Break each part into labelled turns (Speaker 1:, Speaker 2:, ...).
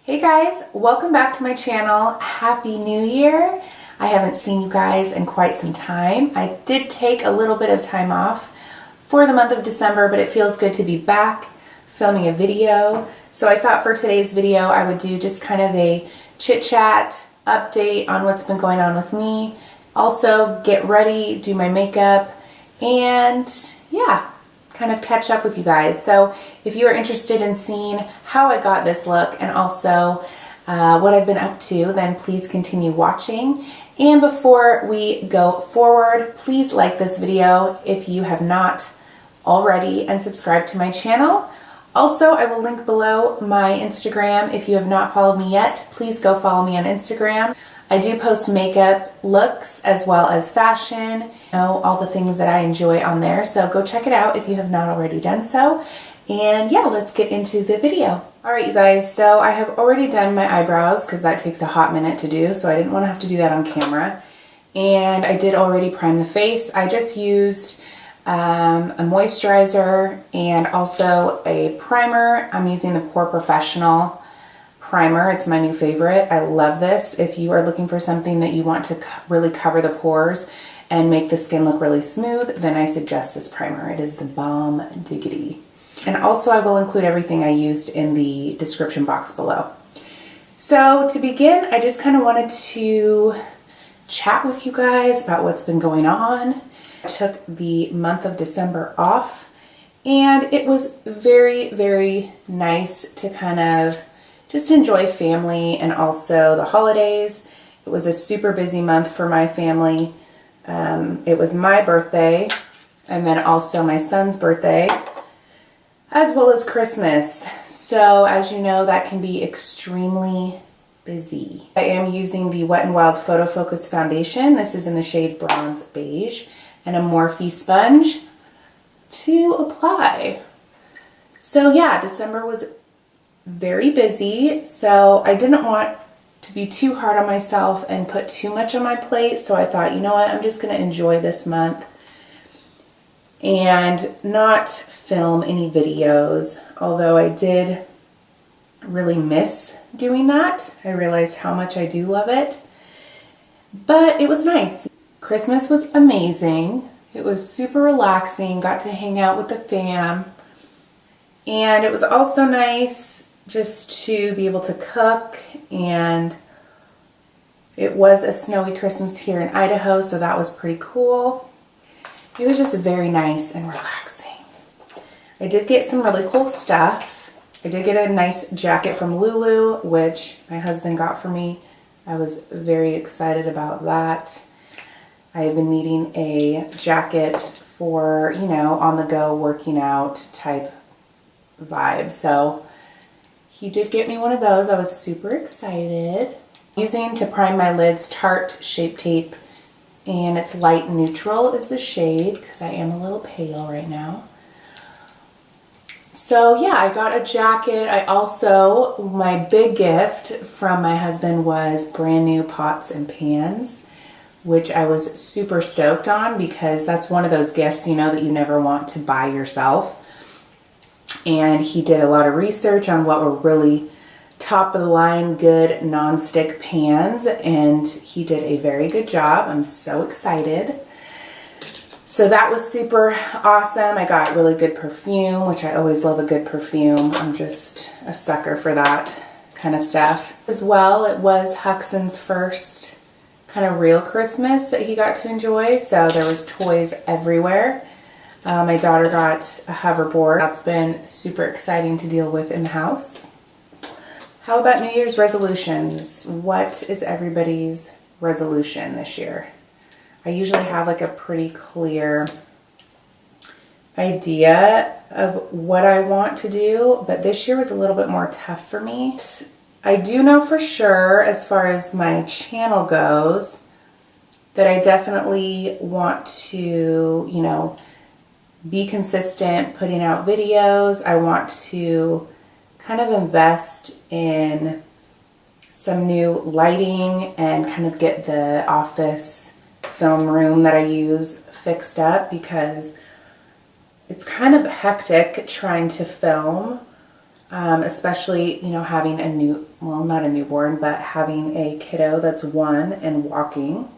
Speaker 1: Hey guys, welcome back to my channel. Happy New Year. I haven't seen you guys in quite some time. I did take a little bit of time off for the month of December, but it feels good to be back filming a video. So I thought for today's video I would do just kind of a chit chat update on what's been going on with me. Also get ready, do my makeup, and yeah, kind of catch up with you guys. So if you are interested in seeing how I got this look and also what I've been up to, then please continue watching. And before we go forward, please like this video if you have not already and subscribe to my channel. Also, I will link below my Instagram. If you have not followed me yet, please go follow me on Instagram. I do post makeup looks as well as fashion, all the things that I enjoy on there. So go check it out if you have not already done so. And yeah, let's get into the video. All right, you guys, so I have already done my eyebrows because that takes a hot minute to do. So I didn't want to have to do that on camera. And I did already prime the face. I just used a moisturizer and also a primer. I'm using the Pore-fessional primer. It's my new favorite. I love this. If you are looking for something that you want to really cover the pores and make the skin look really smooth, then I suggest this primer. It is the Bomb Diggity. And also I will include everything I used in the description box below. So to begin, I just kind of wanted to chat with you guys about what's been going on. I took the month of December off, and it was very, very nice to kind of just enjoy family and also the holidays. It was a super busy month for my family. It was my birthday and then also my son's birthday, as well as Christmas. So as you know, that can be extremely busy. I am using the Wet n Wild Photofocus foundation. This is in the shade Bronze Beige, and a Morphe sponge to apply. So yeah, December was very busy, so I didn't want to be too hard on myself and put too much on my plate. So I thought, you know what, I'm just going to enjoy this month and not film any videos, although I did really miss doing that. I realized how much I do love it, but it was nice. Christmas was amazing. It was super relaxing, got to hang out with the fam, and it was also nice just to be able to cook. And it was a snowy Christmas here in Idaho, so that was pretty cool. It was just very nice and relaxing. I did get some really cool stuff. I did get a nice jacket from Lulu, which my husband got for me. I was very excited about that. I have been needing a jacket for, you know, on the go working out type vibe. So he did get me one of those. I was super excited. Using to prime my lids Tarte Shape Tape, and it's light neutral is the shade because I am a little pale right now. So yeah, I got a jacket. I also, my big gift from my husband was brand new pots and pans, which I was super stoked on because that's one of those gifts, you know, that you never want to buy yourself. And he did a lot of research on what were really top of the line good non-stick pans, and he did a very good job. I'm so excited. So that was super awesome. I got really good perfume, which I always love a good perfume. I'm just a sucker for that kind of stuff. As well, it was Huxon's first kind of real Christmas that he got to enjoy, so there was toys everywhere. My daughter got a hoverboard. That's been super exciting to deal with in the house. How about New Year's resolutions? What is everybody's resolution this year? I usually have like a pretty clear idea of what I want to do, but this year was a little bit more tough for me. I do know for sure, as far as my channel goes, that I definitely want to, you know, be consistent putting out videos. I want to kind of invest in some new lighting and kind of get the office film room that I use fixed up because it's kind of hectic trying to film especially, you know, having well, not a newborn, but having a kiddo that's 1 and walking.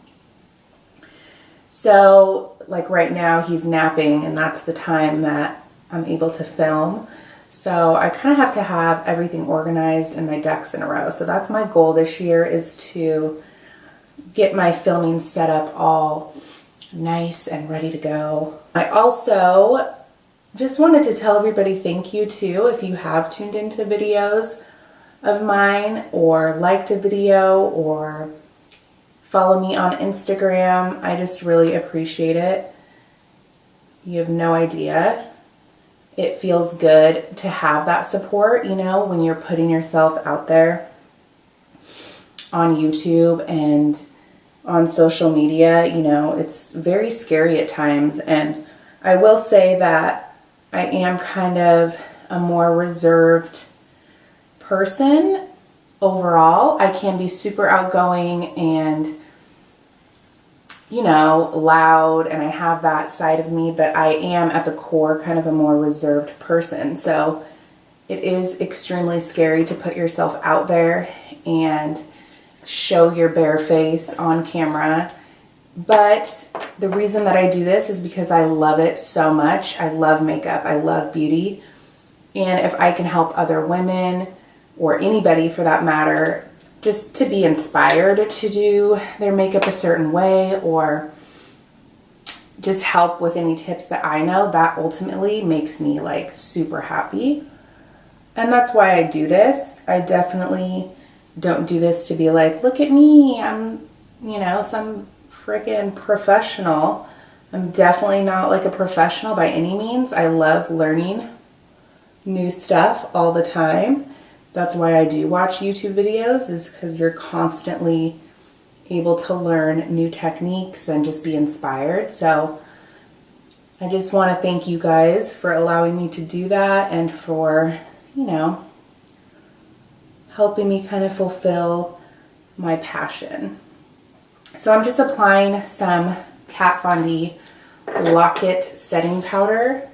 Speaker 1: So like right now he's napping, and that's the time that I'm able to film. So I kind of have to have everything organized and my ducks in a row. So that's my goal this year, is to get my filming set up all nice and ready to go. I also just wanted to tell everybody thank you too if you have tuned into videos of mine or liked a video or follow me on Instagram. I just really appreciate it. You have no idea. It feels good to have that support, you know, when you're putting yourself out there on YouTube and on social media. You know, it's very scary at times. And I will say that I am kind of a more reserved person overall. I can be super outgoing and, you know, loud, and I have that side of me, but I am at the core kind of a more reserved person. So it is extremely scary to put yourself out there and show your bare face on camera. But the reason that I do this is because I love it so much. I love makeup. I love beauty. And if I can help other women, or anybody for that matter, just to be inspired to do their makeup a certain way, or just help with any tips that I know, that ultimately makes me like super happy. And that's why I do this. I definitely don't do this to be like, look at me, I'm, you know, some freaking professional. I'm definitely not like a professional by any means. I love learning new stuff all the time. That's why I do watch YouTube videos, is because you're constantly able to learn new techniques and just be inspired. So I just want to thank you guys for allowing me to do that, and for, you know, helping me kind of fulfill my passion. So I'm just applying some Kat Von D Lock-It setting powder,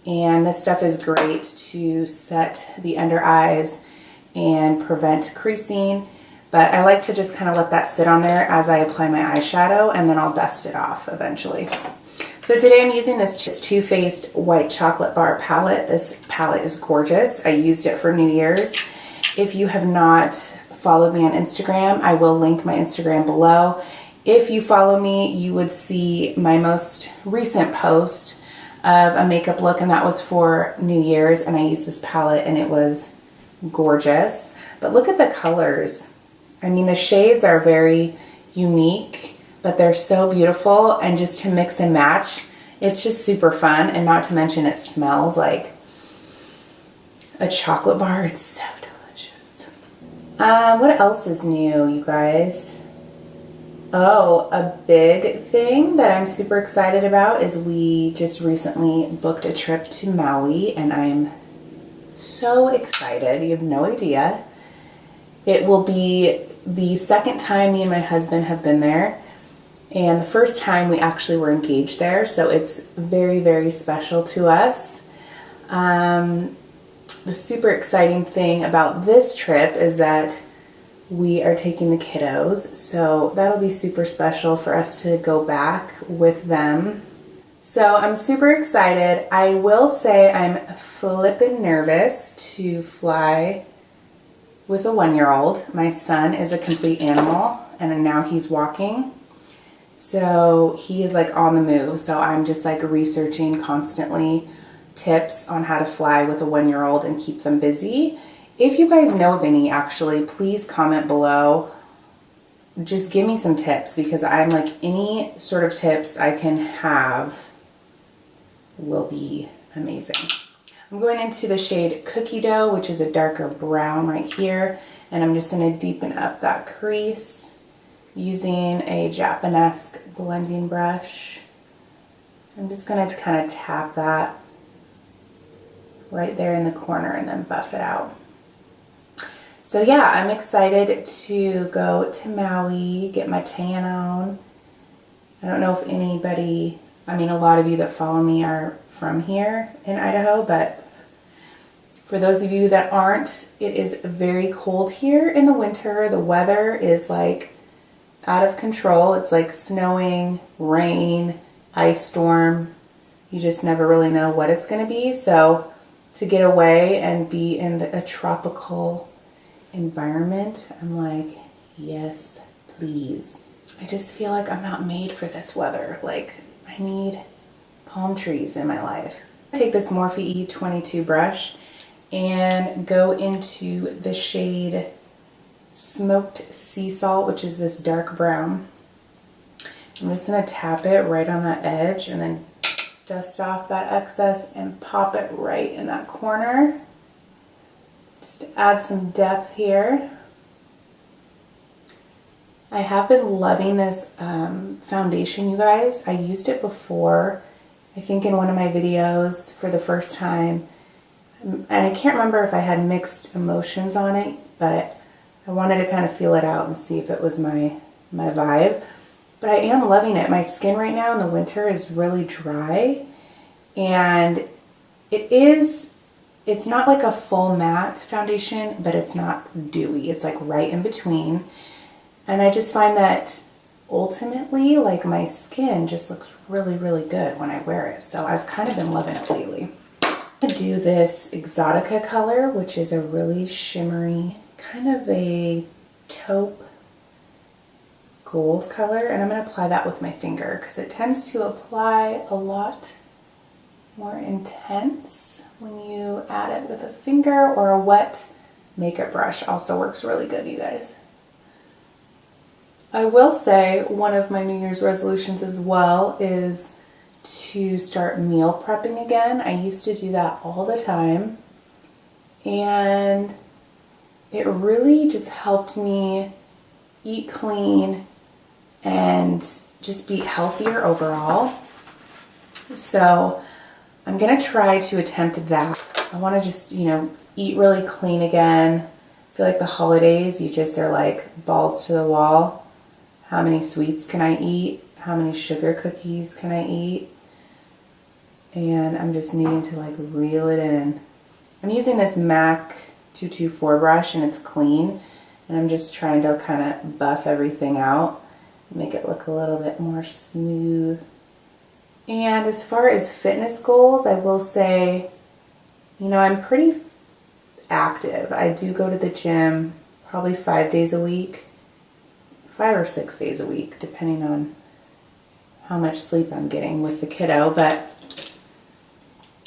Speaker 1: and this stuff is great to set the under eyes and prevent creasing, but I like to just kind of let that sit on there as I apply my eyeshadow, and then I'll dust it off eventually. So today I'm using this Too Faced White Chocolate Bar palette. This palette is gorgeous. I used it for New Year's. If you have not followed me on Instagram, I will link my Instagram below. If you follow me, you would see my most recent post of a makeup look, and that was for New Year's, and I used this palette and it was gorgeous. But look at the colors. I mean, the shades are very unique, but they're so beautiful, and just to mix and match, it's just super fun. And not to mention, it smells like a chocolate bar. It's so delicious. What else is new, you guys? Oh, a big thing that I'm super excited about is we just recently booked a trip to Maui, and I'm so excited. You have no idea. It will be the second time me and my husband have been there, and the first time we actually were engaged there, so it's very, very special to us. The super exciting thing about this trip is that we are taking the kiddos, so that'll be super special for us to go back with them. So I'm super excited. I will say I'm flippin' nervous to fly with a 1-year-old. My son is a complete animal, and now he's walking. So he is like on the move. So I'm just like researching constantly tips on how to fly with a 1-year-old and keep them busy. If you guys know of any, actually, please comment below. Just give me some tips, because I'm like, any sort of tips I can have will be amazing. I'm going into the shade Cookie Dough, which is a darker brown right here, and I'm just going to deepen up that crease using a Japanesque blending brush. I'm just going to kind of tap that right there in the corner and then buff it out. So yeah, I'm excited to go to Maui, get my tan on. I don't know if anybody, I mean, a lot of you that follow me are from here in Idaho, but For those of you that aren't, it is very cold here in the winter. The weather is like out of control. It's like snowing, rain, ice storm. You just never really know what it's going to be. So to get away and be in a tropical environment, I'm like, yes, please. I just feel like I'm not made for this weather. Like, I need palm trees in my life. I take this Morphe E22 brush and go into the shade Smoked Sea Salt, which is this dark brown. I'm just going to tap it right on that edge and then dust off that excess and pop it right in that corner. Just to add some depth here. I have been loving this foundation, you guys. I used it before, I think in one of my videos for the first time. And I can't remember if I had mixed emotions on it, but I wanted to kind of feel it out and see if it was my vibe. But I am loving it. My skin right now in the winter is really dry. And it's not like a full matte foundation, but it's not dewy. It's like right in between. And I just find that ultimately, like, my skin just looks really, really good when I wear it. So I've kind of been loving it lately. I'm going to do this Exotica color, which is a really shimmery, kind of a taupe gold color. And I'm going to apply that with my finger because it tends to apply a lot more intense when you add it with a finger, or a wet makeup brush also works really good, you guys. I will say one of my New Year's resolutions as well is to start meal prepping again. I used to do that all the time, and it really just helped me eat clean and just be healthier overall. So I'm gonna try to attempt that. I want to just, eat really clean again. I feel like the holidays, you just are like balls to the wall. How many sweets can I eat? How many sugar cookies can I eat? And I'm just needing to like reel it in. I'm using this MAC 224 brush and it's clean. And I'm just trying to kind of buff everything out, make it look a little bit more smooth. And as far as fitness goals, I will say, I'm pretty active. I do go to the gym probably 5 days a week. 5 or 6 days a week, depending on how much sleep I'm getting with the kiddo. But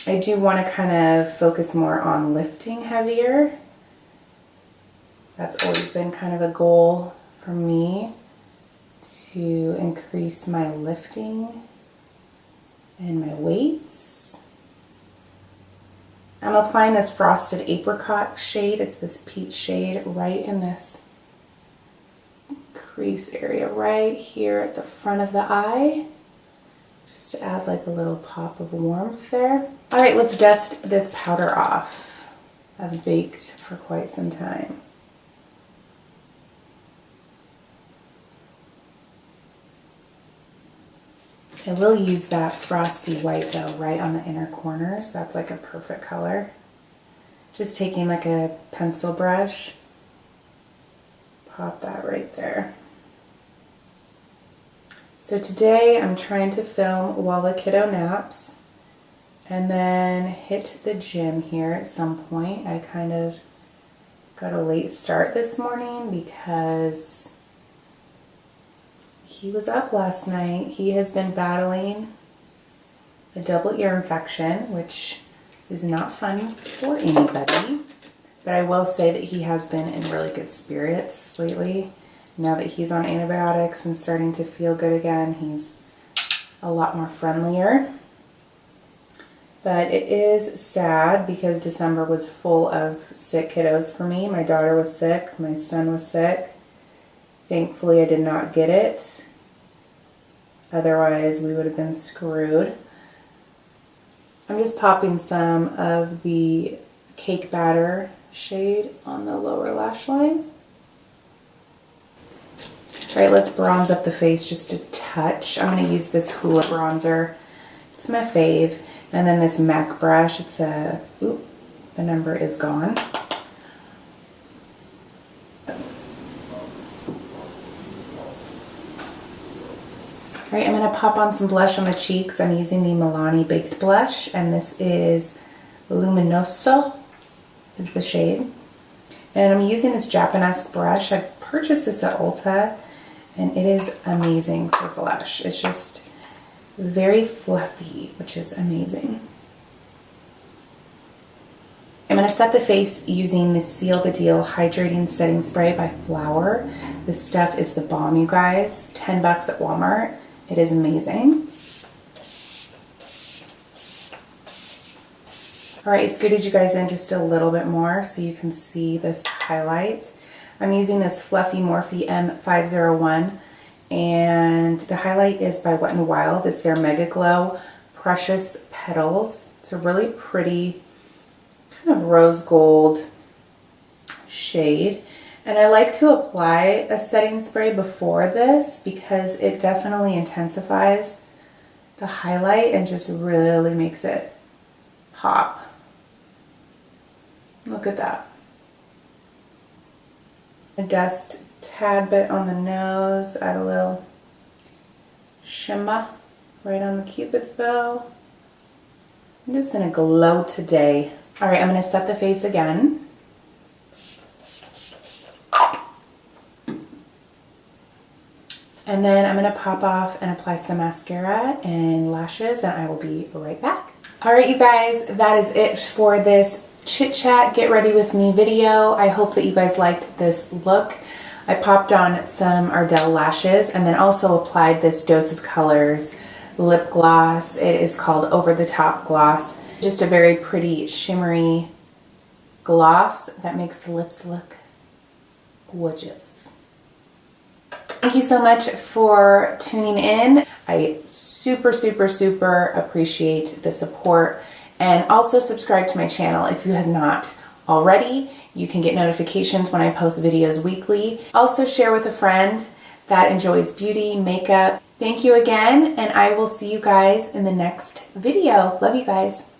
Speaker 1: I do want to kind of focus more on lifting heavier. That's always been kind of a goal for me, to increase my lifting and my weights. I'm applying this Frosted Apricot shade. It's this peach shade right in this crease area right here at the front of the eye, just to add like a little pop of warmth there. All right, let's dust this powder off. I've baked for quite some time. I will use that frosty white though right on the inner corners. That's like a perfect color. Just taking like a pencil brush, pop that right there. So today I'm trying to film while the kiddo naps and then hit the gym here at some point. I kind of got a late start this morning because he was up last night. He has been battling a double ear infection, which is not fun for anybody. But I will say that he has been in really good spirits lately. Now that he's on antibiotics and starting to feel good again, he's a lot more friendlier. But it is sad because December was full of sick kiddos for me. My daughter was sick, my son was sick. Thankfully, I did not get it. Otherwise, we would have been screwed. I'm just popping some of the Cake Batter shade on the lower lash line. All right, let's bronze up the face just a touch. I'm going to use this Hoola bronzer. It's my fave. And then this MAC brush. It's a the number is gone. Alright, I'm going to pop on some blush on the cheeks. I'm using the Milani Baked Blush, and this is Luminoso is the shade. And I'm using this Japanesque brush. I purchased this at Ulta, and it is amazing for blush. It's just very fluffy, which is amazing. I'm going to set the face using the Seal the Deal Hydrating Setting Spray by Flower. This stuff is the bomb, you guys. 10 bucks at Walmart. It is amazing. Alright, I scooted you guys in just a little bit more so you can see this highlight. I'm using this Fluffy Morphe M501, and the highlight is by Wet n Wild. It's their Mega Glow Precious Petals. It's a really pretty kind of rose gold shade. And I like to apply a setting spray before this because it definitely intensifies the highlight and just really makes it pop. Look at that. I dust a tad bit on the nose, add a little shimmer right on the Cupid's bow. I'm just in a glow today. All right, I'm going to set the face again. And then I'm going to pop off and apply some mascara and lashes, and I will be right back. All right, you guys, that is it for this chit chat, get ready with me video. I hope that you guys liked this look. I popped on some Ardell lashes and then also applied this Dose of Colors lip gloss. It is called Over the Top Gloss. Just a very pretty shimmery gloss that makes the lips look gorgeous. Thank you so much for tuning in. I super appreciate the support, and also subscribe to my channel if you have not already. You can get notifications when I post videos weekly. Also share with a friend that enjoys beauty, makeup. Thank you again, and I will see you guys in the next video. Love you guys.